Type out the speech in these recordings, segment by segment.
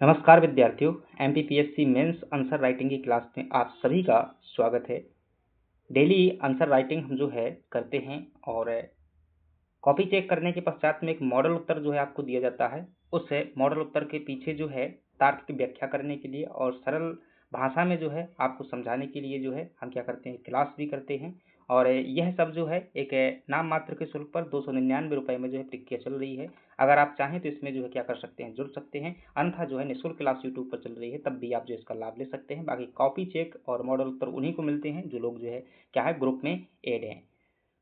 नमस्कार विद्यार्थियों, MPPSC mains answer writing की क्लास में आप सभी का स्वागत है। डेली आंसर राइटिंग हम जो है करते हैं और कॉपी चेक करने के पश्चात में एक मॉडल उत्तर जो है आपको दिया जाता है। उस मॉडल उत्तर के पीछे जो है तार्किक व्याख्या करने के लिए और सरल भाषा में जो है आपको समझाने के लिए जो है हम क्या करते हैं, क्लास भी करते हैं। और यह सब जो है एक नाम मात्र के शुल्क पर 299 रुपये में जो है प्रक्रिया चल रही है। अगर आप चाहें तो इसमें जो है क्या कर सकते हैं, जुड़ सकते हैं। अन्यथा जो है निःशुल्क क्लास यूट्यूब पर चल रही है, तब भी आप जो इसका लाभ ले सकते हैं। बाकी कॉपी चेक और मॉडल उत्तर उन्हीं को मिलते हैं जो लोग जो है क्या है, ग्रुप में ऐड हैं।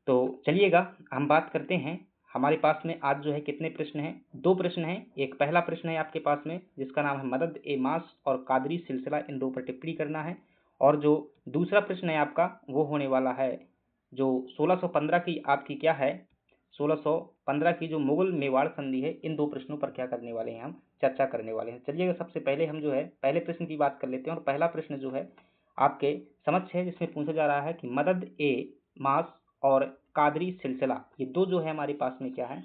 तो चलिएगा हम बात करते हैं। हमारे पास में आज जो है कितने प्रश्न हैं? 2 प्रश्न हैं। एक पहला प्रश्न है आपके पास में जिसका नाम है मदद ए मास और कादरी सिलसिला, इन दो पर टिप्पणी करना है। और जो दूसरा प्रश्न है आपका वो होने वाला है जो 1615 की आपकी क्या है, 1615 की जो मुगल मेवाड़ संधि है, इन दो प्रश्नों पर क्या करने वाले हैं, हम चर्चा करने वाले हैं। चलिएगा सबसे पहले हम जो है पहले प्रश्न की बात कर लेते हैं। और पहला प्रश्न जो है आपके समक्ष है जिसमें पूछा जा रहा है कि मदद ए मास और कादरी सिलसिला, ये दो जो है हमारे पास में क्या है,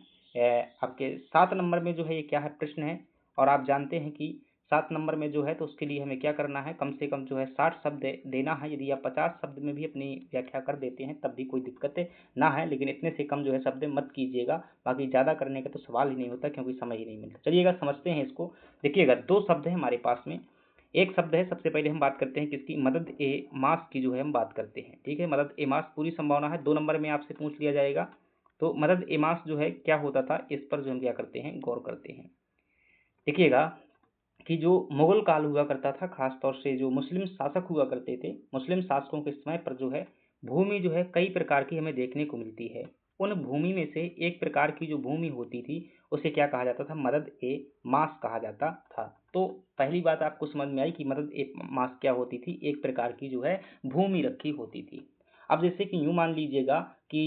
आपके 7 नंबर में जो है ये क्या है, प्रश्न है। और आप जानते हैं कि 7 नंबर में जो है तो उसके लिए हमें क्या करना है, कम से कम जो है 60 शब्द देना है। यदि आप 50 शब्द में भी अपनी व्याख्या कर देते हैं तब भी कोई दिक्कत ना है, लेकिन इतने से कम जो है शब्द मत कीजिएगा। बाकी ज़्यादा करने का तो सवाल ही नहीं होता क्योंकि समय ही नहीं मिलता। चलिएगा समझते हैं इसको। देखिएगा 2 शब्द है हमारे पास में। एक शब्द है, सबसे पहले हम बात करते हैं किसकी, मदद ए मास की जो है हम बात करते हैं। ठीक है, मदद ए मास पूरी संभावना है 2 नंबर में आपसे पूछ लिया जाएगा। तो मदद ए मास जो है क्या होता था, इस पर जो हम क्या करते हैं, गौर करते हैं। देखिएगा कि जो मुगल काल हुआ करता था, खास तौर से जो मुस्लिम शासक हुआ करते थे, मुस्लिम शासकों के समय पर जो है भूमि जो है कई प्रकार की हमें देखने को मिलती है। उन भूमि में से एक प्रकार की जो भूमि होती थी उसे क्या कहा जाता था, मदद ए मास कहा जाता था। तो पहली बात आपको समझ में आई कि मदद ए मास क्या होती थी, एक प्रकार की जो है भूमि रखी होती थी। अब जैसे कि यूं मान लीजिएगा कि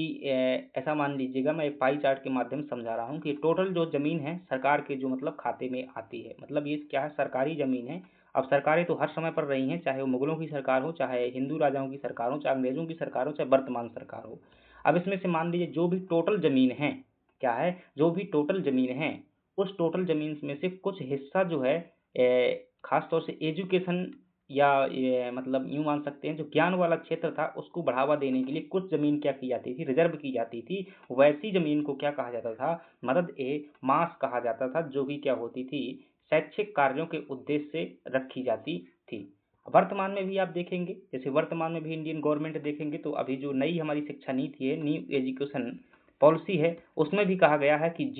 ऐसा मान लीजिएगा, मैं एक पाई चार्ट के माध्यम से समझा रहा हूँ कि टोटल जो जमीन है सरकार के जो मतलब खाते में आती है, मतलब ये क्या है, सरकारी जमीन है। अब सरकारें तो हर समय पर रही हैं, चाहे वो मुगलों की सरकार हो, चाहे हिंदू राजाओं की सरकार हो, चाहे अंग्रेजों की सरकार हो, चाहे वर्तमान सरकार हो। अब इसमें से मान लीजिए जो भी टोटल जमीन है, क्या है, जो भी टोटल जमीन है, उस टोटल जमीन में से कुछ हिस्सा जो है खास तौर से एजुकेशन या ये मतलब यूं मान सकते हैं जो ज्ञान वाला क्षेत्र था उसको बढ़ावा देने के लिए कुछ जमीन क्या की जाती थी, रिजर्व की जाती थी। वैसी जमीन को क्या कहा जाता था, मदद ए मास कहा जाता था, जो कि क्या होती थी, शैक्षिक कार्यों के उद्देश्य से रखी जाती थी। वर्तमान में भी आप देखेंगे, जैसे वर्तमान में भी इंडियन गवर्नमेंट देखेंगे तो अभी जो नई हमारी शिक्षा नीति है, न्यू एजुकेशन पॉलिसी है, उसमें भी कहा गया है कि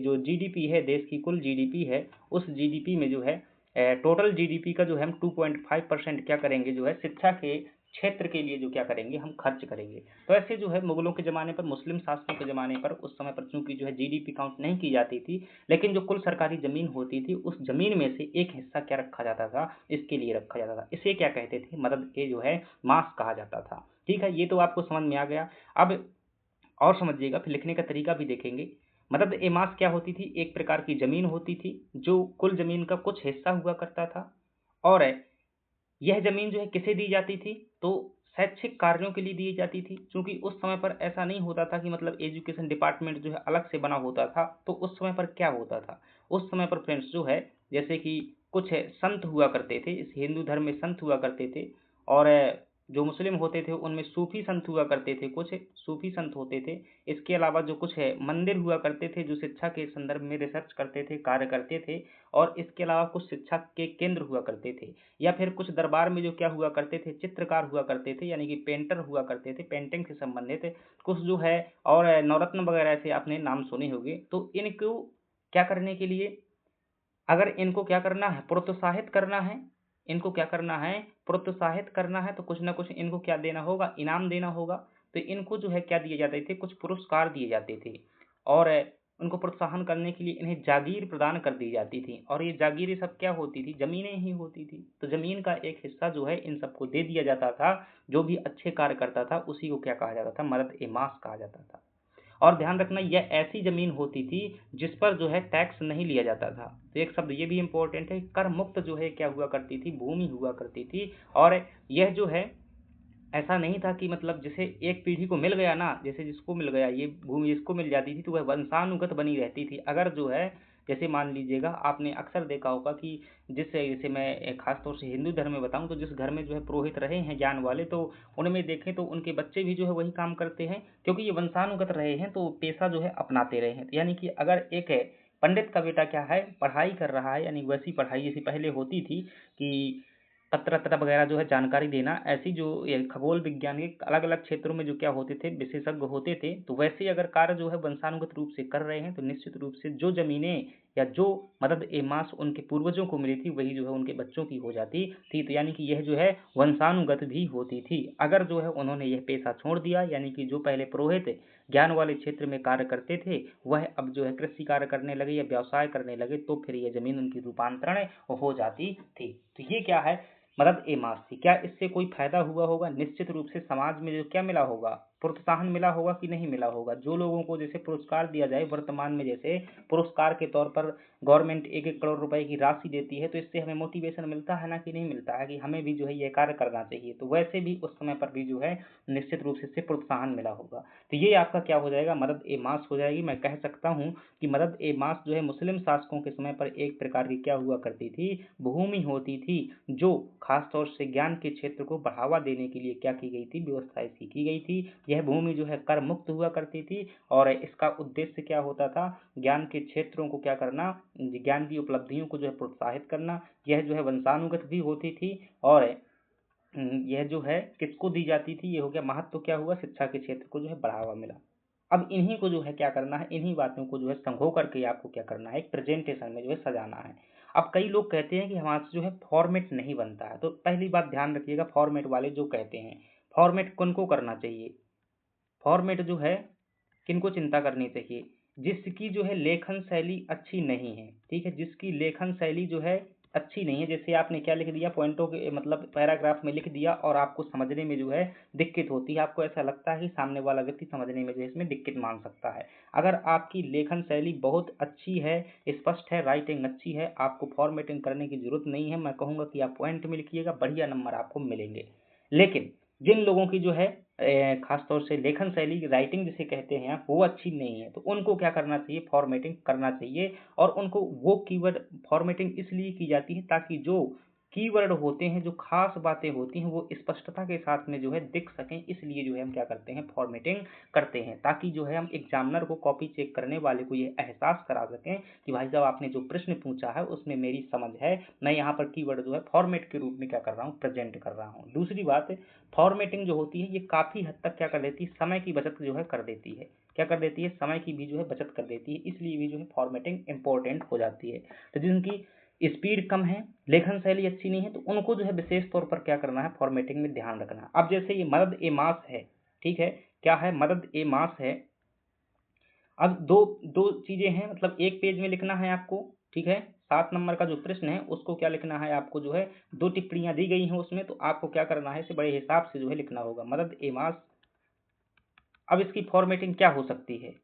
जो जीडीपी है, देश की कुल जीडीपी है, उस जीडीपी में जो है टोटल जीडीपी का जो है हम 2.5% क्या करेंगे, जो है शिक्षा के क्षेत्र के लिए जो क्या करेंगे, हम खर्च करेंगे। तो ऐसे जो है मुगलों के ज़माने पर, मुस्लिम शासकों के ज़माने पर, उस समय पर चूंकि जो है जीडीपी काउंट नहीं की जाती थी, लेकिन जो कुल सरकारी ज़मीन होती थी उस ज़मीन में से एक हिस्सा क्या रखा जाता था, इसके लिए रखा जाता था। इसे क्या कहते थे, मदद ए जो है मास कहा जाता था। ठीक है, ये तो आपको समझ में आ गया। अब और समझिएगा, फिर लिखने का तरीका भी देखेंगे। मदद ए मास क्या होती थी, एक प्रकार की जमीन होती थी जो कुल जमीन का कुछ हिस्सा हुआ करता था। और यह जमीन जो है किसे दी जाती थी, तो शैक्षिक कार्यों के लिए दी जाती थी। क्योंकि उस समय पर ऐसा नहीं होता था कि मतलब एजुकेशन डिपार्टमेंट जो है अलग से बना होता था। तो उस समय पर क्या होता था, उस समय पर फ्रेंड्स जो है जैसे कि कुछ संत हुआ करते थे, इस हिंदू धर्म में संत हुआ करते थे। और जो मुस्लिम होते थे उनमें सूफी संत हुआ करते थे, कुछ सूफी संत होते थे। इसके अलावा जो कुछ है मंदिर हुआ करते थे जो शिक्षा के संदर्भ में रिसर्च करते थे, कार्य करते थे। और इसके अलावा कुछ शिक्षा के केंद्र हुआ करते थे। या फिर कुछ दरबार में जो क्या हुआ करते थे, चित्रकार हुआ करते थे, यानी कि पेंटर हुआ करते थे, पेंटिंग से संबंधित कुछ जो है। और नवरत्न वगैरह से आपने नाम सुने होंगे। तो इनको क्या करने के लिए, अगर इनको क्या करना है, प्रोत्साहित करना है, इनको क्या करना है, प्रोत्साहित करना है, तो कुछ ना कुछ इनको क्या देना होगा, इनाम देना होगा। तो इनको जो है क्या दिए जाते थे, कुछ पुरस्कार दिए जाते थे। और उनको प्रोत्साहन करने के लिए इन्हें जागीर प्रदान कर दी जाती थी। और ये जागीरें सब क्या होती थी, जमीनें ही होती थी। तो जमीन का एक हिस्सा जो है इन सबको दे दिया जाता था। जो भी अच्छे कार्य करता था उसी को क्या कहा जाता था, मर्द ए मास कहा जाता था। और ध्यान रखना, यह ऐसी जमीन होती थी जिस पर जो है टैक्स नहीं लिया जाता था। तो एक शब्द ये भी इंपॉर्टेंट है, कर मुक्त जो है क्या हुआ करती थी, भूमि हुआ करती थी। और यह जो है ऐसा नहीं था कि मतलब जिसे एक पीढ़ी को मिल गया ना, जैसे जिसको मिल गया ये भूमि, जिसको मिल जाती थी तो वह वंशानुगत बनी रहती थी। अगर जो है जैसे मान लीजिएगा आपने अक्सर देखा होगा कि जैसे मैं खास तौर से हिंदू धर्म में बताऊं तो जिस घर में जो है पुरोहित रहे हैं ज्ञान वाले, तो उनमें देखें तो उनके बच्चे भी जो है वही काम करते हैं, क्योंकि ये वंशानुगत रहे हैं तो पेशा जो है अपनाते रहे हैं। यानी कि अगर एक है पंडित का बेटा क्या है पढ़ाई कर रहा है, यानी वैसी पढ़ाई जैसी पहले होती थी कि पत्र वत्र वगैरह जो है जानकारी देना, ऐसी जो ये खगोल विज्ञान के अलग अलग क्षेत्रों में जो क्या होते थे विशेषज्ञ होते थे, तो वैसे अगर कार्य जो है वंशानुगत रूप से कर रहे हैं तो निश्चित रूप से जो जमीनें या जो मदद ए मास उनके पूर्वजों को मिली थी वही जो है उनके बच्चों की हो जाती थी। तो यानी कि यह जो है वंशानुगत भी होती थी। अगर जो है उन्होंने यह पेशा छोड़ दिया, यानी कि जो पहले पुरोहित ज्ञान वाले क्षेत्र में कार्य करते थे वह अब जो है कृषि कार्य करने लगे या व्यवसाय करने लगे, तो फिर यह जमीन उनकी रूपांतरण हो जाती थी। तो ये क्या है मदद ए मास थी। क्या इससे कोई फायदा हुआ होगा? निश्चित रूप से समाज में जो क्या मिला होगा, प्रोत्साहन मिला होगा कि नहीं मिला होगा। जो लोगों को जैसे पुरस्कार दिया जाए वर्तमान में, जैसे पुरस्कार के तौर पर गवर्नमेंट 1-1 करोड़ रुपए की राशि देती है, तो इससे हमें मोटिवेशन मिलता है ना कि नहीं मिलता है कि हमें भी जो है ये कार्य करना चाहिए। तो वैसे भी उस समय पर भी जो है निश्चित रूप से इससे प्रोत्साहन मिला होगा। तो ये आपका क्या हो जाएगा, मदद ए मास हो जाएगी। मैं कह सकता हूँ कि मदद ए मास जो है मुस्लिम शासकों के समय पर एक प्रकार की क्या हुआ करती थी, भूमि होती थी, जो खास तौर से ज्ञान के क्षेत्र को बढ़ावा देने के लिए क्या की गई थी, व्यवस्था ऐसी की गई थी। यह भूमि जो है कर मुक्त हुआ करती थी और इसका उद्देश्य क्या होता था, ज्ञान के क्षेत्रों को क्या करना, ज्ञान की उपलब्धियों को जो है प्रोत्साहित करना। यह जो है वंशानुगत भी होती थी और यह जो है किसको दी जाती थी, ये हो गया महत्व क्या हुआ, शिक्षा के क्षेत्र को जो है बढ़ावा मिला। अब इन्हीं को जो है क्या करना है, इन्हीं बातों को जो है संघो करके आपको क्या करना है, एक प्रेजेंटेशन में जो है सजाना है। अब कई लोग कहते हैं कि हमारे से जो है फॉर्मेट नहीं बनता है, तो पहली बात ध्यान रखिएगा, फॉर्मेट वाले जो कहते हैं, फॉर्मेट किनको करना चाहिए, फॉर्मेट जो है किनको चिंता करनी चाहिए, जिसकी जो है लेखन शैली अच्छी नहीं है। ठीक है, जिसकी लेखन शैली जो है अच्छी नहीं है, जैसे आपने क्या लिख दिया, पॉइंटों के मतलब पैराग्राफ में लिख दिया और आपको समझने में जो है दिक्कत होती है, आपको ऐसा लगता है कि सामने वाला व्यक्ति समझने में जो है इसमें दिक्कत मान सकता है। अगर आपकी लेखन शैली बहुत अच्छी है, स्पष्ट है, राइटिंग अच्छी है, आपको फॉर्मेटिंग करने की जरूरत नहीं है। मैं कहूँगा कि आप पॉइंट में लिखिएगा, बढ़िया नंबर आपको मिलेंगे। लेकिन जिन लोगों की जो है खास तौर से लेखन शैली राइटिंग जिसे कहते हैं आप, वो अच्छी नहीं है, तो उनको क्या करना चाहिए, फॉर्मेटिंग करना चाहिए। और उनको वो कीवर्ड फॉर्मेटिंग इसलिए की जाती है ताकि जो कीवर्ड होते हैं, जो खास बातें होती हैं, वो स्पष्टता के साथ में जो है दिख सकें। इसलिए जो है हम क्या करते हैं, फॉर्मेटिंग करते हैं, ताकि जो है हम एग्जामिनर को, कॉपी चेक करने वाले को ये एहसास करा सकें कि भाई साहब आपने जो प्रश्न पूछा है उसमें मेरी समझ है, मैं यहाँ पर कीवर्ड जो है फॉर्मेट के रूप में क्या कर रहा हूँ, प्रेजेंट कर रहा हूँ। दूसरी बात, फॉर्मेटिंग जो होती है ये काफ़ी हद तक क्या कर देती है, समय की बचत जो है कर देती है। क्या कर देती है, समय की भी जो है बचत कर देती है, इसलिए भी जो है फॉर्मेटिंग इंपॉर्टेंट हो जाती है। तो जिनकी स्पीड कम है, लेखन शैली अच्छी नहीं है, तो उनको जो है विशेष तौर पर क्या करना है, फॉर्मेटिंग में ध्यान रखना है। अब जैसे ये मदद ए मास है, ठीक है, क्या है, मदद ए मास है। अब दो दो चीजें हैं, मतलब एक पेज में लिखना है आपको, ठीक है, 7 नंबर का जो प्रश्न है उसको क्या लिखना है आपको, जो है 2 टिप्पणियां दी गई हैं उसमें, तो आपको क्या करना है, इसे बड़े हिसाब से जो है लिखना होगा, मदद ए मास। अब इसकी फॉर्मेटिंग क्या हो सकती है,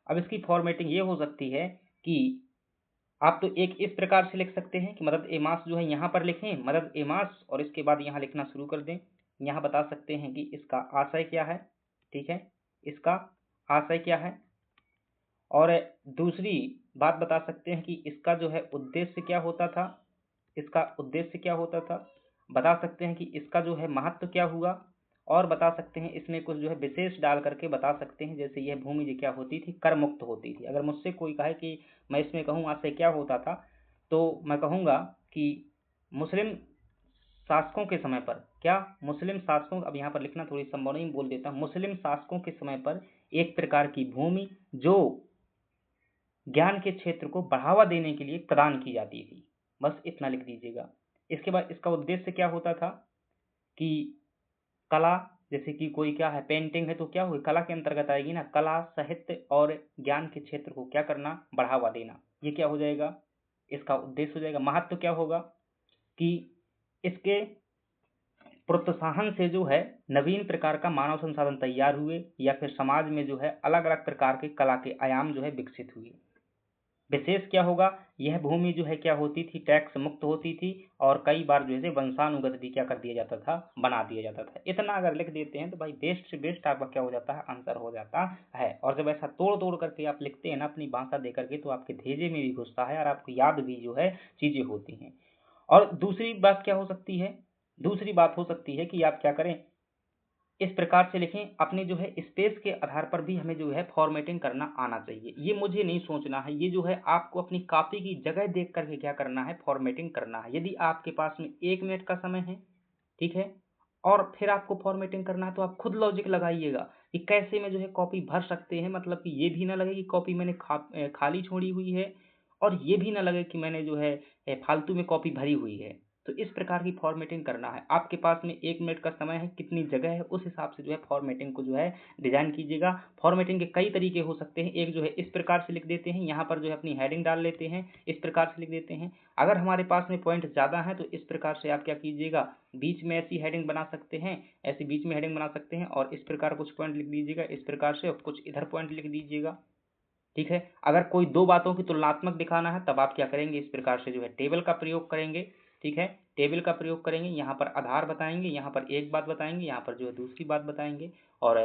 अब इसकी फॉर्मेटिंग ये हो सकती है कि आप तो एक इस प्रकार से लिख सकते हैं कि मदद ए मास जो है यहाँ पर लिखें, मदद ए मास, और इसके बाद यहाँ लिखना शुरू कर दें। यहाँ बता सकते हैं कि इसका आशय क्या है, ठीक है, इसका आशय क्या है। और दूसरी बात बता सकते हैं कि इसका जो है उद्देश्य क्या होता था, इसका उद्देश्य क्या होता था। बता सकते हैं कि इसका जो है महत्व क्या हुआ, और बता सकते हैं इसमें कुछ जो है विशेष डाल करके बता सकते हैं, जैसे यह भूमि जो क्या होती थी, कर मुक्त होती थी। अगर मुझसे कोई कहे कि मैं इसमें कहूँ आज से क्या होता था, तो मैं कहूँगा कि मुस्लिम शासकों के समय पर, क्या मुस्लिम शासकों, अब यहाँ पर लिखना थोड़ी संभव नहीं, बोल देता हूँ, मुस्लिम शासकों के समय पर एक प्रकार की भूमि जो ज्ञान के क्षेत्र को बढ़ावा देने के लिए प्रदान की जाती थी। बस इतना लिख दीजिएगा। इसके बाद इसका उद्देश्य क्या होता था कि कला, जैसे कि कोई क्या है पेंटिंग है तो क्या हुई, कला के अंतर्गत आएगी ना, कला साहित्य और ज्ञान के क्षेत्र को क्या करना, बढ़ावा देना, ये क्या हो जाएगा, इसका उद्देश्य हो जाएगा। महत्व क्या होगा कि इसके प्रोत्साहन से जो है नवीन प्रकार का मानव संसाधन तैयार हुए, या फिर समाज में जो है अलग अलग प्रकार के कला के आयाम जो है विकसित हुए। विशेष क्या होगा, यह भूमि जो है क्या होती थी, टैक्स मुक्त होती थी और कई बार जो है वंशानुगत भी क्या कर दिया जाता था, बना दिया जाता था। इतना अगर लिख देते हैं तो भाई बेस्ट से बेस्ट आपका क्या हो जाता है, आंसर हो जाता है। और जब ऐसा तोड़ तोड़ करके आप लिखते हैं ना अपनी भाषा दे करके, तो आपके भेजे में भी घुसता है और आपको याद भी जो है चीजें होती हैं। और दूसरी बात क्या हो सकती है, दूसरी बात हो सकती है कि आप क्या करें, इस प्रकार से लिखें, अपने जो है स्पेस के आधार पर भी हमें जो है फॉर्मेटिंग करना आना चाहिए। ये मुझे नहीं सोचना है, ये जो है आपको अपनी कॉपी की जगह देख करके क्या करना है, फॉर्मेटिंग करना है। यदि आपके पास में 1 मिनट का समय है, ठीक है, और फिर आपको फॉर्मेटिंग करना है, तो आप खुद लॉजिक लगाइएगा कि कैसे में जो है कॉपी भर सकते हैं। मतलब कि ये भी ना लगे कि कॉपी मैंने खाली छोड़ी हुई है, और ये भी ना लगे कि मैंने जो है फालतू में कॉपी भरी हुई है। तो इस प्रकार की फॉर्मेटिंग करना है। आपके पास में 1 मिनट का समय है, कितनी जगह है, उस हिसाब से जो है फॉर्मेटिंग को जो है डिजाइन कीजिएगा। फॉर्मेटिंग के कई तरीके हो सकते हैं। एक जो है इस प्रकार से लिख देते हैं, यहाँ पर जो है अपनी हेडिंग डाल लेते हैं, इस प्रकार से लिख देते हैं। अगर हमारे पास में पॉइंट ज़्यादा है तो इस प्रकार से आप क्या कीजिएगा, बीच में ऐसी हेडिंग बना सकते हैं, ऐसे बीच में हेडिंग बना सकते हैं और इस प्रकार कुछ पॉइंट लिख दीजिएगा, इस प्रकार से और कुछ इधर पॉइंट लिख दीजिएगा। ठीक है, अगर कोई दो बातों की तुलनात्मक दिखाना है तब आप क्या करेंगे, इस प्रकार से जो है टेबल का प्रयोग करेंगे। ठीक है, टेबल का प्रयोग करेंगे, यहाँ पर आधार बताएंगे, यहाँ पर एक बात बताएंगे, यहाँ पर जो है दूसरी बात बताएंगे, और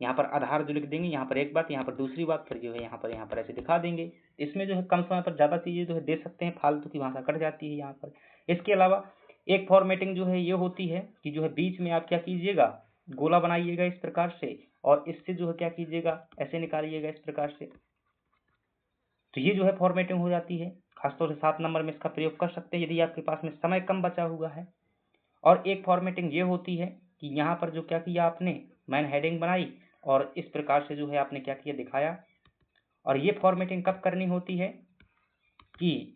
यहाँ पर आधार जो लिख देंगे, यहाँ पर एक बात, यहाँ पर दूसरी बात, फिर जो है यहाँ पर ऐसे दिखा देंगे। इसमें जो है कम समय पर ज़्यादा चीज़ें जो है दे सकते हैं, फालतू की भाषा कट जाती है यहाँ पर। इसके अलावा एक फॉर्मेटिंग जो है ये होती है कि जो है बीच में आप क्या कीजिएगा, गोला बनाइएगा इस प्रकार से, और इससे जो है क्या कीजिएगा, ऐसे निकालिएगा इस प्रकार से। तो ये जो है फॉर्मेटिंग हो जाती है। खासतौर से 7 नंबर में इसका प्रयोग कर सकते हैं यदि आपके पास में समय कम बचा हुआ है। और एक फॉर्मेटिंग ये होती है कि यहाँ पर जो क्या किया आपने, मैन हेडिंग बनाई और इस प्रकार से जो है आपने क्या किया, दिखाया। और ये फॉर्मेटिंग कब करनी होती है कि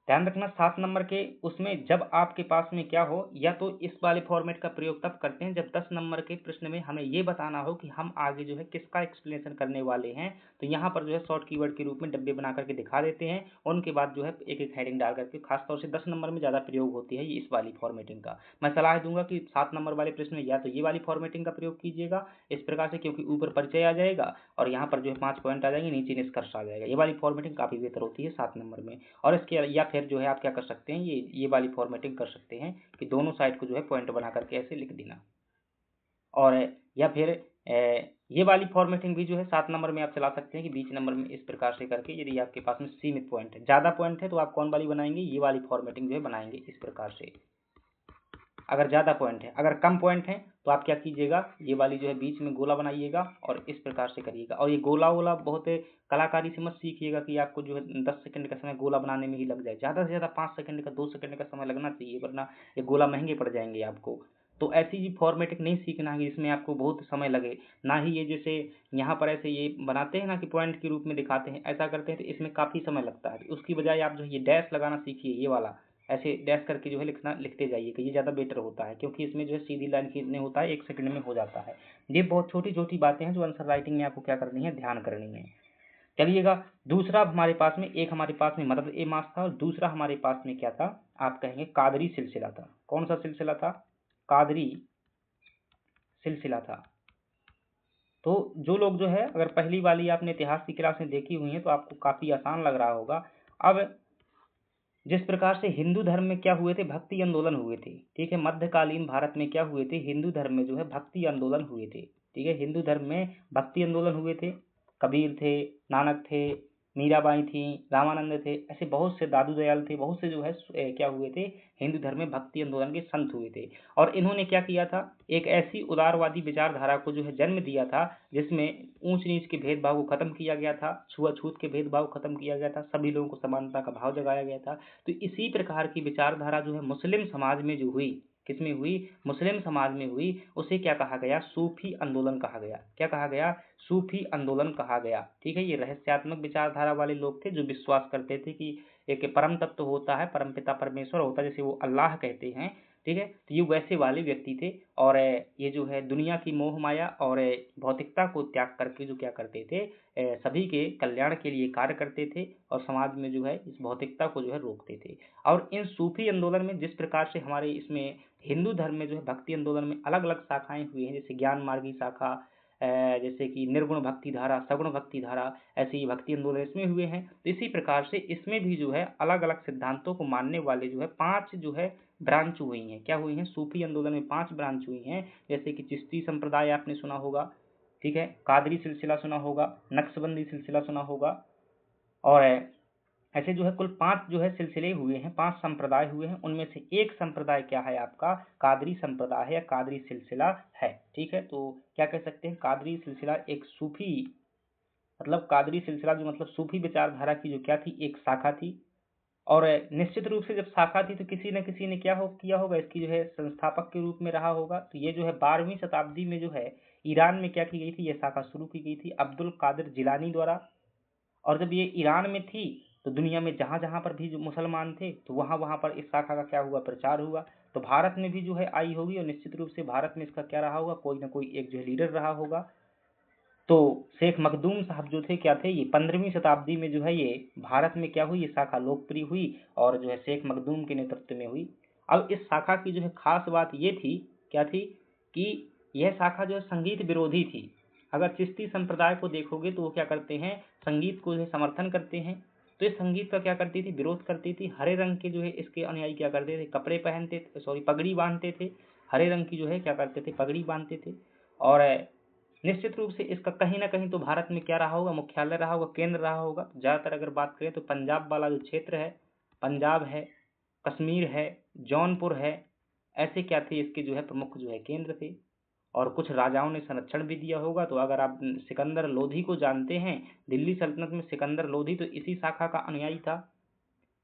ध्यान रखना, 7 नंबर के उसमें जब आपके पास में क्या हो, या तो इस वाले फॉर्मेट का प्रयोग तब करते हैं जब 10 नंबर के प्रश्न में हमें ये बताना हो कि हम आगे जो है किसका एक्सप्लेनेशन करने वाले हैं। तो यहाँ पर जो है शॉर्ट कीवर्ड के रूप में डब्बे बना करके दिखा देते हैं, उनके बाद जो है एक एक हेडिंग डाल करके। खासतौर से 10 नंबर में ज़्यादा प्रयोग होती है ये इस वाली फॉर्मेटिंग का। मैं सलाह दूंगा कि 7 नंबर वाले प्रश्न में या तो ये वाली फॉर्मेटिंग का प्रयोग कीजिएगा इस प्रकार से, क्योंकि ऊपर परिचय आ जाएगा और यहाँ पर जो है 5 पॉइंट आ जाएंगे, नीचे निष्कर्ष आ जाएगा। ये वाली फॉर्मेटिंग काफ़ी बेहतर होती है 7 नंबर में। और इसके या फिर जो है आप क्या कर सकते हैं, ये वाली फॉर्मेटिंग कर सकते हैं कि दोनों साइड को जो है पॉइंट बना करके ऐसे लिख देना। और या फिर ये वाली फॉर्मेटिंग भी जो है 7 नंबर में आप चला सकते हैं कि बीच नंबर में इस प्रकार से करके, यदि आपके पास में सीमित पॉइंट है, ज़्यादा पॉइंट है तो आप कौन वाली बनाएंगे, ये वाली फॉर्मेटिंग जो है बनाएंगे इस प्रकार से, अगर ज़्यादा पॉइंट है। अगर कम पॉइंट है तो आप क्या कीजिएगा, ये वाली जो है बीच में गोला बनाइएगा और इस प्रकार से करिएगा। और ये गोला वोला बहुत कलाकारी से मत सीखिएगा कि आपको जो है 10 सेकंड का समय गोला बनाने में ही लग जाए। ज़्यादा से ज़्यादा 5 सेकंड का, 2 सेकंड का समय लगना चाहिए, वरना ये गोला महंगे पड़ जाएंगे आपको। तो ऐसी जी फॉर्मेटिंग नहीं सीखना है जिसमें आपको बहुत समय लगे। ना ही ये जैसे यहाँ पर ऐसे ये बनाते हैं ना कि पॉइंट के रूप में दिखाते हैं, ऐसा करते हैं तो इसमें काफ़ी समय लगता है। उसकी बजाय आप जो है ये डैश लगाना सीखिए, ये वाला ऐसे डैश करके जो है लिखना, लिखते जाइए कि ये ज़्यादा बेटर होता है, क्योंकि इसमें जो है सीधी लाइन खींचने होता है, 1 सेकंड में हो जाता है। ये बहुत छोटी छोटी बातें हैं जो आंसर राइटिंग में आपको क्या करनी है, ध्यान करनी है। चलिएगा, दूसरा हमारे पास में, एक हमारे पास में मदद ए मास था और दूसरा हमारे पास में क्या था, आप कहेंगे कादरी सिलसिला था। कौन सा सिलसिला था, कादरी सिलसिला था। तो जो लोग जो है, अगर पहली वाली आपने इतिहास की क्लासें देखी हुई हैं तो आपको काफ़ी आसान लग रहा होगा। अब जिस प्रकार से हिंदू धर्म में क्या हुए थे, भक्ति आंदोलन हुए थे। ठीक है, मध्यकालीन भारत में क्या हुए थे, हिंदू धर्म में जो है भक्ति आंदोलन हुए थे। ठीक है, हिंदू धर्म में भक्ति आंदोलन हुए थे। कबीर थे, नानक थे, मीराबाई थी, रामानंद थे, ऐसे बहुत से, दादू दयाल थे, बहुत से जो है क्या हुए थे, हिंदू धर्म में भक्ति आंदोलन के संत हुए थे। और इन्होंने क्या किया था, एक ऐसी उदारवादी विचारधारा को जो है जन्म दिया था जिसमें ऊंच नीच के भेदभाव को खत्म किया गया था, छुआछूत के भेदभाव को खत्म किया गया था, सभी लोगों को समानता का भाव जगाया गया था। तो इसी प्रकार की विचारधारा जो है मुस्लिम समाज में जो हुई, किसमें हुई, मुस्लिम समाज में हुई, उसे क्या कहा गया, सूफी आंदोलन कहा गया। क्या कहा गया, सूफी आंदोलन कहा गया। ठीक है, ये रहस्यात्मक विचारधारा वाले लोग थे जो विश्वास करते थे कि एक परम तत्व होता है, परम पिता परमेश्वर होता है, जैसे वो अल्लाह कहते हैं। ठीक है, तो ये वैसे वाले व्यक्ति थे। और ये जो है दुनिया की मोह माया और भौतिकता को त्याग करके जो क्या करते थे, सभी के कल्याण के लिए कार्य करते थे और समाज में जो है इस भौतिकता को जो है रोकते थे। और इन सूफी आंदोलन में जिस प्रकार से हमारे इसमें हिंदू धर्म में जो है भक्ति आंदोलन में अलग अलग शाखाएं हुई हैं, जैसे ज्ञान मार्गी शाखा, जैसे कि निर्गुण भक्ति धारा, सगुण भक्ति धारा, ऐसे ही भक्ति आंदोलन इसमें हुए हैं। तो इसी प्रकार से इसमें भी जो है अलग अलग सिद्धांतों को मानने वाले जो है 5 जो है ब्रांच हुई हैं। क्या हुई हैं? सूफी आंदोलन में 5 ब्रांच हुई हैं, जैसे कि चिश्ती संप्रदाय आपने सुना होगा, ठीक है, कादरी सिलसिला सुना होगा, नक्शबंदी सिलसिला सुना होगा, और ऐसे जो है कुल 5 जो है सिलसिले हुए हैं, 5 संप्रदाय हुए हैं। उनमें से एक संप्रदाय क्या है आपका? कादरी संप्रदाय है या कादरी सिलसिला है, ठीक है। तो क्या कह सकते हैं? कादरी सिलसिला एक सूफी, मतलब कादरी सिलसिला जो मतलब सूफी विचारधारा की जो क्या थी, एक शाखा थी। और निश्चित रूप से जब शाखा थी तो किसी न किसी ने किया होगा, इसकी जो है संस्थापक के रूप में रहा होगा। तो ये जो है 12वीं शताब्दी में जो है ईरान में क्या की गई थी, यह शाखा शुरू की गई थी अब्दुल कादिर जिलानी द्वारा। और जब ये ईरान में थी तो दुनिया में जहाँ जहाँ पर भी जो मुसलमान थे तो वहाँ वहाँ पर इस शाखा का क्या हुआ? प्रचार हुआ। तो भारत में भी जो है आई होगी, और निश्चित रूप से भारत में इसका क्या रहा होगा? कोई ना कोई एक जो है लीडर रहा होगा। तो शेख मखदूम साहब जो थे क्या थे? ये 15वीं शताब्दी में जो है ये भारत में क्या हुई? ये शाखा लोकप्रिय हुई और जो है शेख मखदूम के नेतृत्व में हुई। अब इस शाखा की जो है खास बात ये थी, क्या थी? कि यह शाखा जो है संगीत विरोधी थी। अगर चिश्ती संप्रदाय को देखोगे तो वो क्या करते हैं? संगीत को जो है समर्थन करते हैं। तो इस संगीत का क्या करती थी? विरोध करती थी। हरे रंग के जो है इसके अनुयायी क्या करते थे? कपड़े पहनते थे, सॉरी पगड़ी बांधते थे। हरे रंग की जो है क्या करते थे? पगड़ी बांधते थे। और निश्चित रूप से इसका कहीं ना कहीं तो भारत में क्या रहा होगा? मुख्यालय रहा होगा, केंद्र रहा होगा। ज़्यादातर अगर बात करें तो पंजाब वाला जो क्षेत्र है, पंजाब है, कश्मीर है, जौनपुर है, ऐसे क्या थे? इसके जो है प्रमुख जो है केंद्र थे। और कुछ राजाओं ने संरक्षण भी दिया होगा। तो अगर आप सिकंदर लोधी को जानते हैं, दिल्ली सल्तनत में सिकंदर लोधी तो इसी शाखा का अनुयायी था।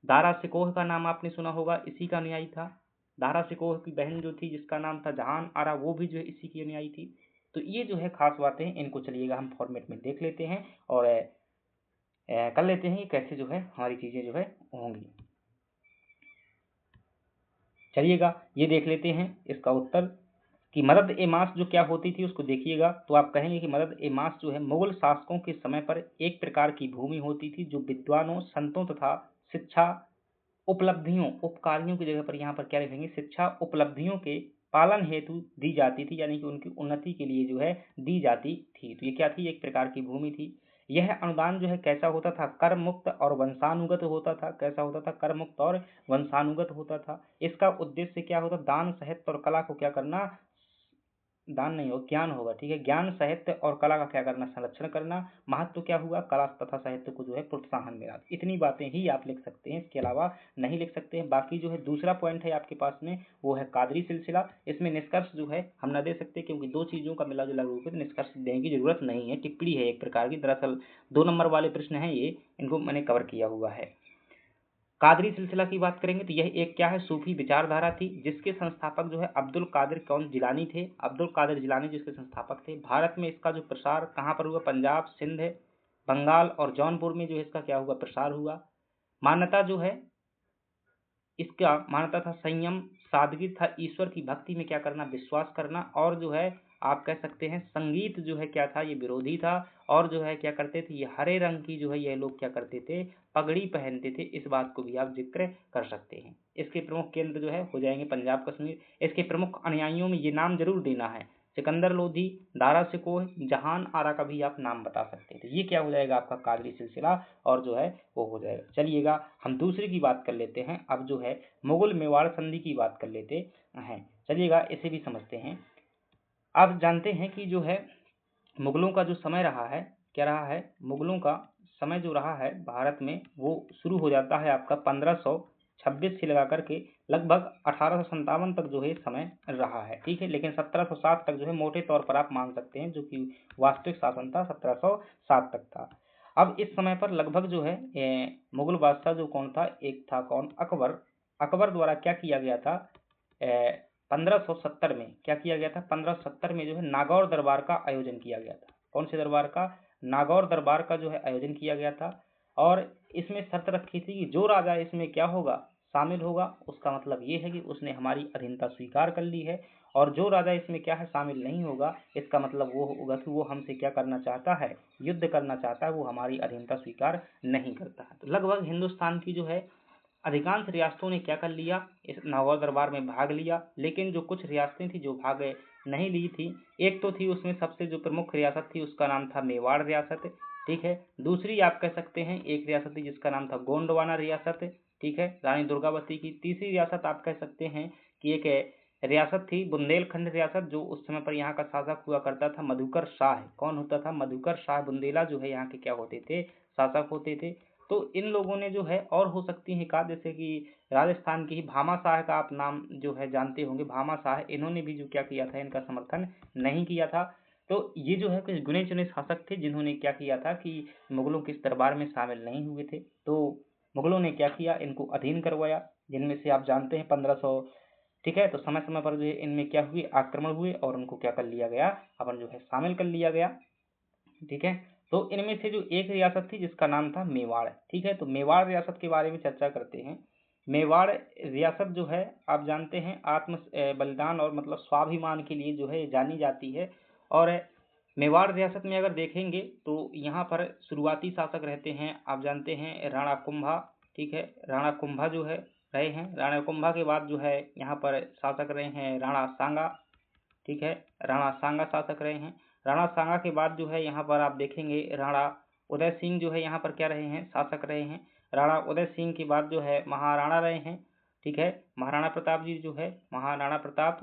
दारा सिकोह का नाम आपने सुना होगा, इसी का अनुयायी था। दारा सिकोह की बहन जो थी जिसका नाम था जहान आरा, वो भी जो है इसी की अनुयायी थी। तो ये जो है खास बातें हैं, इनको चलिएगा हम फॉर्मेट में देख लेते हैं और कर लेते हैं कैसे जो है हमारी चीज़ें जो है होंगी। चलिएगा ये देख लेते हैं इसका उत्तर कि मदद ए मास जो क्या होती थी उसको देखिएगा। तो आप कहेंगे कि मदद ए मास जो है मुगल शासकों के समय पर एक प्रकार की भूमि होती थी जो विद्वानों, संतों तथा शिक्षा उपलब्धियों, उपकारियों की जगह पर यहाँ पर क्या लिखेंगे? शिक्षा उपलब्धियों के पालन हेतु दी जाती थी, यानी कि उनकी उन्नति के लिए जो है दी जाती थी। तो ये क्या थी? एक प्रकार की भूमि थी। यह अनुदान जो है कैसा होता था? कर मुक्त और वंशानुगत होता था। कैसा होता था? कर मुक्त और वंशानुगत होता था। इसका उद्देश्य क्या होता? दान, साहित्य और कला को क्या करना? दान नहीं हो, ज्ञान होगा, ठीक है। ज्ञान, साहित्य और कला का क्या करना? संरक्षण करना। महत्व क्या हुआ? कला तथा साहित्य को जो है प्रोत्साहन मिला। इतनी बातें ही आप लिख सकते हैं, इसके अलावा नहीं लिख सकते हैं। बाकी जो है दूसरा पॉइंट है आपके पास में, वो है कादरी सिलसिला। इसमें निष्कर्ष जो है हम न दे सकते क्योंकि दो चीजों का मिला जुला रूप है, तो निष्कर्ष देने की जरूरत नहीं है। टिप्पणी है एक प्रकार की। दरअसल 2 नंबर वाले प्रश्न है ये, इनको मैंने कवर किया हुआ है। कादरी सिलसिला की बात करेंगे तो यह एक क्या है? सूफी विचारधारा थी जिसके संस्थापक जो है अब्दुल कादिर कौन जिलानी थे। अब्दुल कादिर जिलानी जिसके संस्थापक थे। भारत में इसका जो प्रसार कहाँ पर हुआ? पंजाब, सिंध, बंगाल और जौनपुर में जो है इसका क्या हुआ? प्रसार हुआ। मान्यता जो है इसका मान्यता था संयम, सादगी था, ईश्वर की भक्ति में क्या करना? विश्वास करना। और जो है आप कह सकते हैं संगीत जो है क्या था? ये विरोधी था। और जो है क्या करते थे? ये हरे रंग की जो है ये लोग क्या करते थे? पगड़ी पहनते थे। इस बात को भी आप जिक्र कर सकते हैं। इसके प्रमुख केंद्र जो है हो जाएंगे पंजाब, कश्मीर। इसके प्रमुख अनुयायियों में ये नाम जरूर देना है, सिकंदर लोधी, दारा सिकोह, जहान आरा का भी आप नाम बता सकते हैं। तो ये क्या हो जाएगा? आपका कादरी सिलसिला और जो है वो हो जाएगा। चलिएगा हम दूसरी की बात कर लेते हैं। अब जो है मुगल मेवाड़ संधि की बात कर लेते हैं। चलिएगा इसे भी समझते हैं। आप जानते हैं कि जो है मुगलों का जो समय रहा है, क्या रहा है? मुगलों का समय जो रहा है भारत में वो शुरू हो जाता है आपका 1526 से लगा करके लगभग 1857 तक जो है समय रहा है, ठीक है। लेकिन 1707 तक जो है मोटे तौर पर आप मान सकते हैं, जो कि वास्तविक शासन था 1707 तक था। अब इस समय पर लगभग जो है मुगल बादशाह जो कौन था? एक था कौन? अकबर। अकबर द्वारा क्या किया गया था? 1570 में क्या किया गया था? 1570 में जो है नागौर दरबार का आयोजन किया गया था। कौन से दरबार का? नागौर दरबार का जो है आयोजन किया गया था। और इसमें शर्त रखी थी कि जो राजा इसमें क्या होगा? शामिल होगा, उसका मतलब ये है कि उसने हमारी अधीनता स्वीकार कर ली है। और जो राजा इसमें क्या है? शामिल नहीं होगा, इसका मतलब वो होगा कि वो हमसे क्या करना चाहता है? युद्ध करना चाहता है, वो हमारी अधीनता स्वीकार नहीं करता है। तो लगभग हिंदुस्तान की जो है अधिकांश रियासतों ने क्या कर लिया? इस नागौर दरबार में भाग लिया। लेकिन जो कुछ रियासतें थी जो भाग नहीं ली थी। एक तो थी उसमें सबसे जो प्रमुख रियासत थी उसका नाम था मेवाड़ रियासत, ठीक है। दूसरी आप कह सकते हैं एक रियासत थी जिसका नाम था गोंडवाना रियासत, ठीक है, रानी दुर्गावती की। तीसरी रियासत आप कह सकते हैं कि एक रियासत थी बुंदेलखंड रियासत, जो उस समय पर यहाँ का शासक हुआ करता था मधुकर शाह। कौन होता था? मधुकर शाह बुंदेला जो है यहाँ के क्या होते थे? शासक होते थे। तो इन लोगों ने जो है, और हो सकती है का, जैसे कि राजस्थान की ही भामा शाह का आप नाम जो है जानते होंगे, भामा शाह, इन्होंने भी जो क्या किया था, इनका समर्थन नहीं किया था। तो ये जो है कुछ गिने चुने शासक थे जिन्होंने क्या किया था कि मुगलों के इस दरबार में शामिल नहीं हुए थे। तो मुगलों ने क्या किया, इनको अधीन करवाया, जिनमें से आप जानते हैं 1500, ठीक है। तो समय समय पर जो है इनमें क्या हुए, आक्रमण हुए और उनको क्या कर लिया गया, अपन जो है शामिल कर लिया गया, ठीक है। तो इनमें से जो एक रियासत थी जिसका नाम था मेवाड़, ठीक है। तो मेवाड़ रियासत के बारे में चर्चा करते हैं। मेवाड़ रियासत जो है आप जानते हैं आत्म बलिदान और मतलब स्वाभिमान के लिए जो है जानी जाती है। और मेवाड़ रियासत में अगर देखेंगे तो यहाँ पर शुरुआती शासक रहते हैं, आप जानते हैं राणा कुंभा, ठीक है। राणा कुंभा जो है रहे हैं। राणा कुंभा के बाद जो है यहाँ पर शासक रहे हैं राणा सांगा, ठीक है। राणा सांगा शासक रहे हैं। राणा सांगा के बाद जो है यहाँ पर आप देखेंगे राणा उदय सिंह जो है यहाँ पर क्या रहे हैं, शासक रहे हैं। राणा उदय सिंह के बाद जो है महाराणा रहे हैं, ठीक है। महाराणा प्रताप जी जो है, महाराणा प्रताप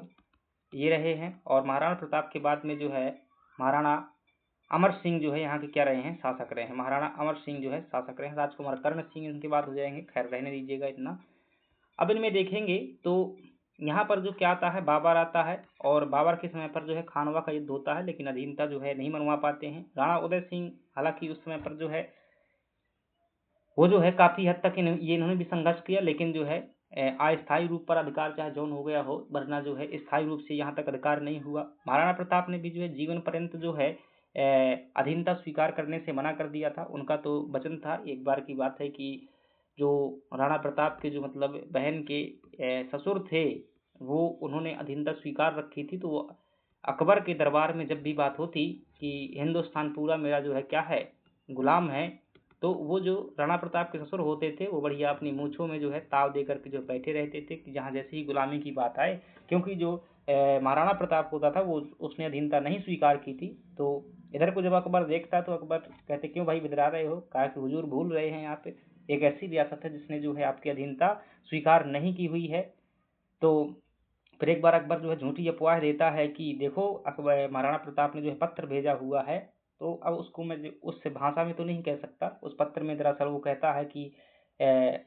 ये रहे हैं। और महाराणा प्रताप के बाद में जो है महाराणा अमर सिंह जो है यहाँ के क्या रहे हैं, शासक रहे हैं। महाराणा अमर सिंह जो है शासक रहे हैं। राजकुमार कर्ण सिंह इनके बाद हो जाएंगे, खैर रहने दीजिएगा इतना। अब इनमें देखेंगे तो यहाँ पर जो क्या आता है, बाबर आता है, और बाबर के समय पर जो है खानवा का युद्ध होता है, लेकिन अधीनता जो है नहीं मनवा पाते हैं। राणा उदय सिंह हालांकि उस समय पर जो है वो जो है काफी हद तक इन्होंने भी संघर्ष किया, लेकिन जो है अस्थायी रूप पर अधिकार चाहे जौन हो गया हो, वरना जो है स्थायी रूप से यहाँ तक अधिकार नहीं हुआ। महाराणा प्रताप ने भी जो है जीवन पर्यंत जो है अधीनता स्वीकार करने से मना कर दिया था। उनका तो वचन था, एक बार की बात है कि जो राणा प्रताप के जो मतलब बहन के ससुर थे, वो उन्होंने अधीनता स्वीकार रखी थी। तो वो अकबर के दरबार में जब भी बात होती कि हिंदुस्तान पूरा मेरा जो है क्या है, गुलाम है, तो वो जो राणा प्रताप के ससुर होते थे वो बढ़िया अपनी मूछों में जो है ताव दे करके जो बैठे रहते थे कि जहाँ जैसे ही गुलामी की बात आए, क्योंकि जो महाराणा प्रताप होता था वो उसने अधीनता नहीं स्वीकार की थी। तो इधर को जब अकबर देखता तो अकबर कहते क्यों भाई बिदरा रहे हो, कहा कि हुजूर भूल रहे हैं यहाँ पे एक ऐसी रियासत है जिसने जो है आपकी अधीनता स्वीकार नहीं की हुई है। तो फिर एक बार अकबर जो है झूठी अफवाह देता है कि देखो अकबर महाराणा प्रताप ने जो है पत्र भेजा हुआ है। तो अब उसको मैं उससे भाषा में तो नहीं कह सकता, उस पत्र में दरअसल वो कहता है कि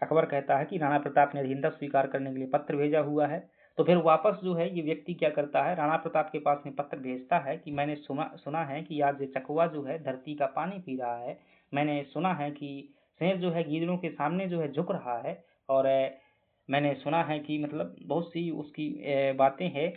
अकबर कहता है कि राणा प्रताप ने अधीनता स्वीकार करने के लिए पत्र भेजा हुआ है। तो फिर वापस जो है ये व्यक्ति क्या करता है, राणा प्रताप के पास में पत्र भेजता है कि मैंने सुना है कि आज चकवा जो है धरती का पानी पी रहा है। मैंने सुना है कि शेर जो है गीदड़ों के सामने जो है झुक रहा है। और मैंने सुना है कि मतलब बहुत सी उसकी बातें हैं।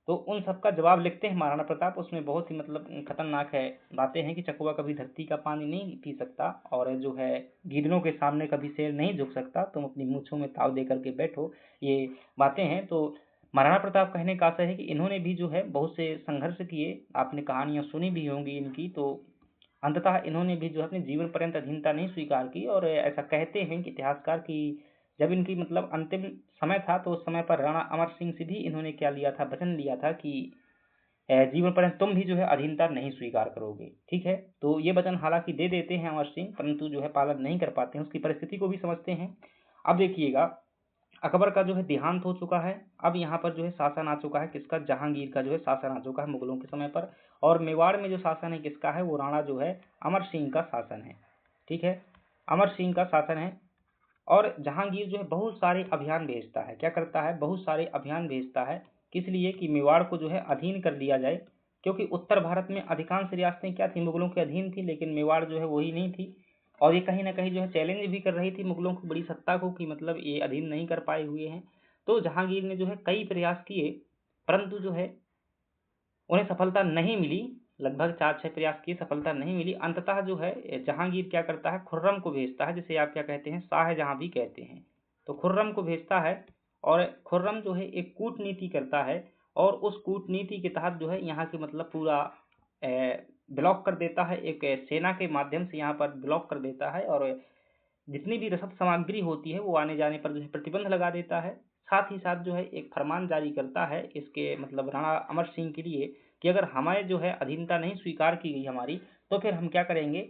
तो उन सब का जवाब लिखते हैं महाराणा प्रताप, उसमें बहुत ही मतलब खतरनाक है बातें हैं कि चकवा कभी धरती का पानी नहीं पी सकता, और जो है गीदड़ों के सामने कभी शेर नहीं झुक सकता, तुम अपनी मूंछों में ताव दे करके बैठो, ये बातें हैं। तो महाराणा प्रताप कहने का आशय है कि इन्होंने भी जो है बहुत से संघर्ष किए, आपने कहानियां सुनी भी होंगी इनकी। तो अंततः इन्होंने भी जो है अपने जीवन पर्यंत अधीनता नहीं स्वीकार की। और ऐसा कहते हैं कि इतिहासकार की जब इनकी मतलब अंतिम समय था तो उस समय पर राणा अमर सिंह से भी इन्होंने क्या लिया था, वचन लिया था कि जीवन पर्यंत तुम भी जो है अधीनता नहीं स्वीकार करोगे, ठीक है। तो ये वचन हालांकि दे देते हैं अमर सिंह, परंतु जो है पालन नहीं कर पाते हैं, उसकी परिस्थिति को भी समझते हैं। अब देखिएगा अकबर का जो है देहांत हो चुका है। अब यहाँ पर जो है शासन आ चुका है किसका, जहांगीर का जो है शासन आ चुका है मुगलों के समय पर। और मेवाड़ में जो शासन है किसका है, वो राणा जो है अमर सिंह का शासन है, ठीक है, अमर सिंह का शासन है। और जहांगीर जो है बहुत सारे अभियान भेजता है, क्या करता है, बहुत सारे अभियान भेजता है, किस लिए कि मेवाड़ को जो है अधीन कर लिया जाए। क्योंकि उत्तर भारत में अधिकांश रियासतें क्या थी, मुगलों के अधीन थी, लेकिन मेवाड़ जो है वही नहीं थी। और ये कहीं ना कहीं जो है चैलेंज भी कर रही थी मुगलों को, बड़ी सत्ता को, कि मतलब ये अधीन नहीं कर पाए हुए हैं। तो जहांगीर ने जो है कई प्रयास किए, परंतु जो है उन्हें सफलता नहीं मिली। लगभग 4-6 प्रयास किए, सफलता नहीं मिली। अंततः जो है जहांगीर क्या करता है, खुर्रम को भेजता है, जिसे आप क्या कहते हैं, शाहजहां भी कहते हैं। तो खुर्रम को भेजता है, और खुर्रम जो है एक कूटनीति करता है, और उस कूटनीति के तहत जो है यहाँ के मतलब पूरा ब्लॉक कर देता है, एक सेना के माध्यम से यहाँ पर ब्लॉक कर देता है। और जितनी भी रसद सामग्री होती है वो आने जाने पर जो है प्रतिबंध लगा देता है। साथ ही साथ जो है एक फरमान जारी करता है इसके मतलब राणा अमर सिंह के लिए कि अगर हमें जो है अधीनता नहीं स्वीकार की गई हमारी, तो फिर हम क्या करेंगे,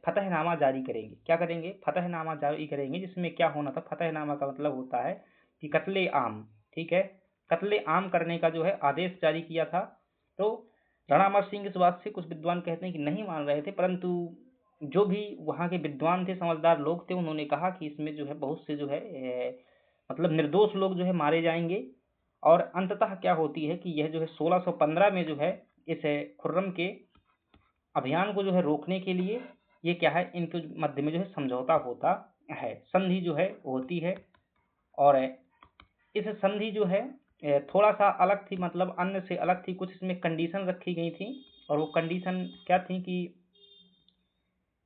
फतहनामा जारी करेंगे। क्या करेंगे? फतहनामा जारी करेंगे, जिसमें क्या होना था, फतहनामा का मतलब होता है कि कत्ले आम, ठीक है, कत्ले आम करने का जो है आदेश जारी किया था। तो राणा अमर सिंह इस बात से कुछ विद्वान कहते हैं कि नहीं मान रहे थे, परंतु जो भी वहाँ के विद्वान थे, समझदार लोग थे, उन्होंने कहा कि इसमें जो है बहुत से जो है मतलब निर्दोष लोग जो है मारे जाएंगे। और अंततः क्या होती है कि यह जो है 1615 में जो है इस खुर्रम के अभियान को जो है रोकने के लिए ये क्या है, इनके मध्य में जो है समझौता होता है, संधि जो है होती है। और इस संधि जो है थोड़ा सा अलग थी, मतलब अन्य से अलग थी, कुछ इसमें कंडीशन रखी गई थी। और वो कंडीशन क्या थी कि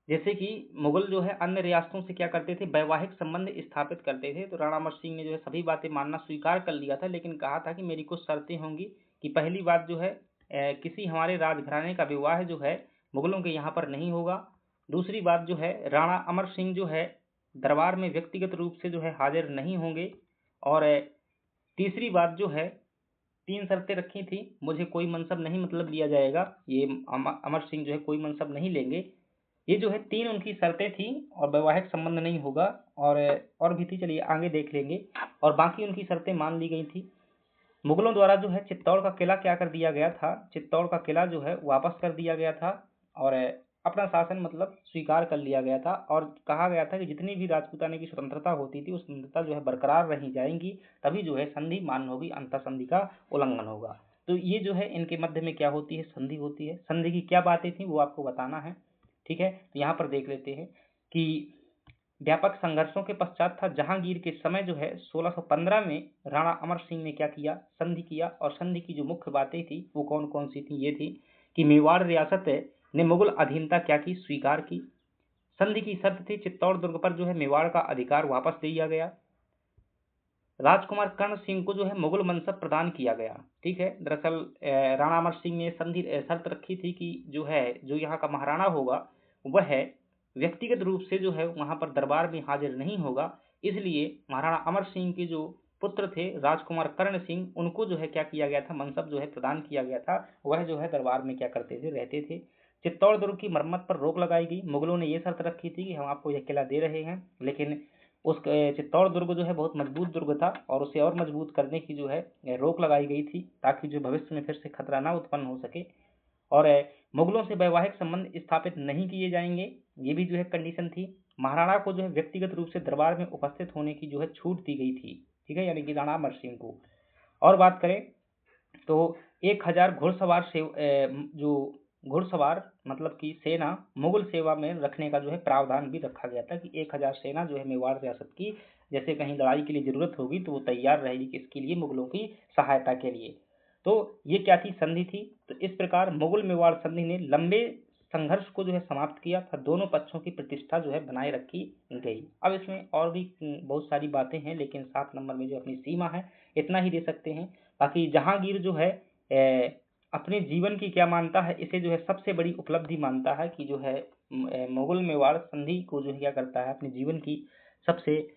जैसे कि मुगल जो है अन्य रियासतों से क्या करते थे, वैवाहिक संबंध स्थापित करते थे। तो राणा अमर सिंह ने जो है सभी बातें मानना स्वीकार कर लिया था, लेकिन कहा था कि मेरी कुछ शर्तें होंगी कि पहली बात जो है किसी हमारे राजघराने का विवाह जो है मुगलों के यहाँ पर नहीं होगा। दूसरी बात जो है, राणा अमर सिंह जो है दरबार में व्यक्तिगत रूप से जो है हाजिर नहीं होंगे। और तीसरी बात जो है, तीन शर्तें रखी थी, मुझे कोई मनसब नहीं मतलब लिया जाएगा, ये अमर सिंह जो है कोई मनसब नहीं लेंगे। ये जो है तीन उनकी शर्तें थी, और वैवाहिक संबंध नहीं होगा, और भी थी, चलिए आगे देख लेंगे। और बाकी उनकी शर्तें मान ली गई थी। मुगलों द्वारा जो है चित्तौड़ का किला क्या कर दिया गया था, चित्तौड़ का किला जो है वापस कर दिया गया था, और अपना शासन मतलब स्वीकार कर लिया गया था। और कहा गया था कि जितनी भी राजपूताने की स्वतंत्रता होती थी, उस स्वतंत्रता जो है बरकरार रही जाएंगी, तभी जो है संधि मान्य होगी, अंतर संधि का उल्लंघन होगा। तो ये जो है इनके मध्य में क्या होती है, संधि होती है। संधि की क्या बातें थी वो आपको बताना है, ठीक है। तो यहाँ पर देख लेते हैं कि व्यापक संघर्षों के पश्चात था जहांगीर के समय जो है 1615 में राणा अमर सिंह ने क्या किया, संधि किया। और संधि की जो मुख्य बातें थी वो कौन कौन सी थी, ये थी कि मेवाड़ रियासत ने मुगल अधीनता क्या की, स्वीकार की। संधि की शर्त थी चित्तौड़ दुर्ग पर जो है मेवाड़ का अधिकार वापस दिया गया। राजकुमार कर्ण सिंह को जो है मुगल मनसब प्रदान किया गया, ठीक है। दरअसल राणा अमर सिंह ने संधि शर्त रखी थी कि जो है जो यहाँ का महाराणा होगा वह व्यक्तिगत रूप से जो है वहां पर दरबार में हाजिर नहीं होगा। इसलिए महाराणा अमर सिंह के जो पुत्र थे राजकुमार कर्ण सिंह, उनको जो है क्या किया गया था, मनसब जो है प्रदान किया गया था। वह जो है दरबार में क्या करते थे, रहते थे। चित्तौड़ दुर्ग की मरम्मत पर रोक लगाई गई। मुगलों ने यह शर्त रखी थी कि हम आपको यह किला दे रहे हैं, लेकिन उस चित्तौड़ दुर्ग जो है बहुत मजबूत दुर्ग था, और उसे और मजबूत करने की जो है रोक लगाई गई थी, ताकि जो भविष्य में फिर से खतरा ना उत्पन्न हो सके। और मुगलों से वैवाहिक संबंध स्थापित नहीं किए जाएंगे, ये भी जो है कंडीशन थी। महाराणा को जो है व्यक्तिगत रूप से दरबार में उपस्थित होने की जो है छूट दी गई थी, ठीक है, यानी कि राणा अमर सिंह को। और बात करें तो 1000 घुड़सवार से जो घुड़सवार मतलब कि सेना मुगल सेवा में रखने का जो है प्रावधान भी रखा गया था कि 1000 सेना जो है मेवाड़ रियासत की, जैसे कहीं लड़ाई के लिए जरूरत होगी तो वो तैयार रहेगी किसके लिए, मुगलों की सहायता के लिए। तो ये क्या थी, संधि थी। तो इस प्रकार मुगल मेवाड़ संधि ने लंबे संघर्ष को जो है समाप्त किया था, दोनों पक्षों की प्रतिष्ठा जो है बनाए रखी गई। अब इसमें और भी बहुत सारी बातें हैं, लेकिन 7 नंबर में जो अपनी सीमा है इतना ही दे सकते हैं। बाकी जहांगीर जो है अपने जीवन की क्या मानता है, इसे जो है सबसे बड़ी उपलब्धि मानता है कि जो है मुगल मेवाड़ संधि को जो है क्या करता है, अपने जीवन की सबसे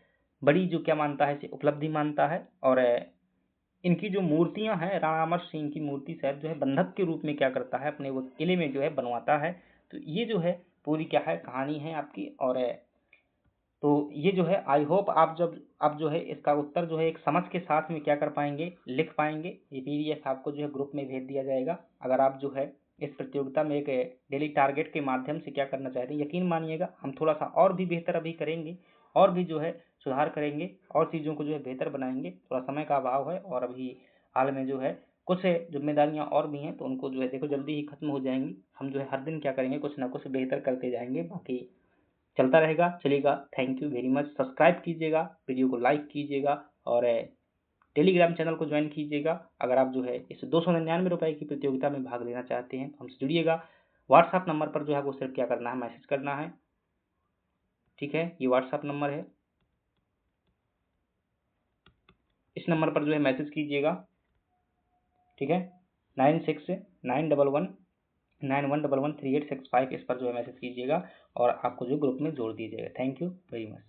बड़ी जो क्या मानता है, इसे उपलब्धि मानता है। और इनकी जो मूर्तियां हैं, राणा अमर सिंह की मूर्ति शायद जो है बंधक के रूप में क्या करता है, अपने वो किले में जो है बनवाता है। तो ये जो है पूरी क्या है कहानी है आपकी। और तो ये जो है आई होप आप जब अब जो है इसका उत्तर जो है एक समझ के साथ में क्या कर पाएंगे, लिख पाएंगे। ये पीडीएफ आपको जो है ग्रुप में भेज दिया जाएगा। अगर आप जो है इस प्रतियोगिता में एक डेली टारगेट के माध्यम से क्या करना चाहते हैं, यकीन मानिएगा हम थोड़ा सा और भी बेहतर अभी करेंगे, और भी जो है सुधार करेंगे, और चीज़ों को जो है बेहतर बनाएंगे। थोड़ा समय का अभाव है, और अभी हाल में जो है कुछ जिम्मेदारियां और भी हैं, तो उनको जो है देखो जल्दी ही खत्म हो जाएंगी। हम जो है हर दिन क्या करेंगे, कुछ ना कुछ बेहतर करते जाएंगे, बाकी चलता रहेगा, चलेगा। Thank you very much. Subscribe कीजिएगा, वीडियो को लाइक कीजिएगा, और टेलीग्राम चैनल को ज्वाइन कीजिएगा। अगर आप जो है इस 299 रुपये की प्रतियोगिता में भाग लेना चाहते हैं तो हमसे जुड़िएगा। व्हाट्सएप नंबर पर जो है वो सिर्फ क्या करना है, मैसेज करना है, ठीक है। ये व्हाट्सएप नंबर है, इस नंबर पर जो है मैसेज कीजिएगा, ठीक है। 969111913865 इस पर जो है मैसेज कीजिएगा, और आपको जो ग्रुप में जोड़ दिया जाएगा। Thank you very much.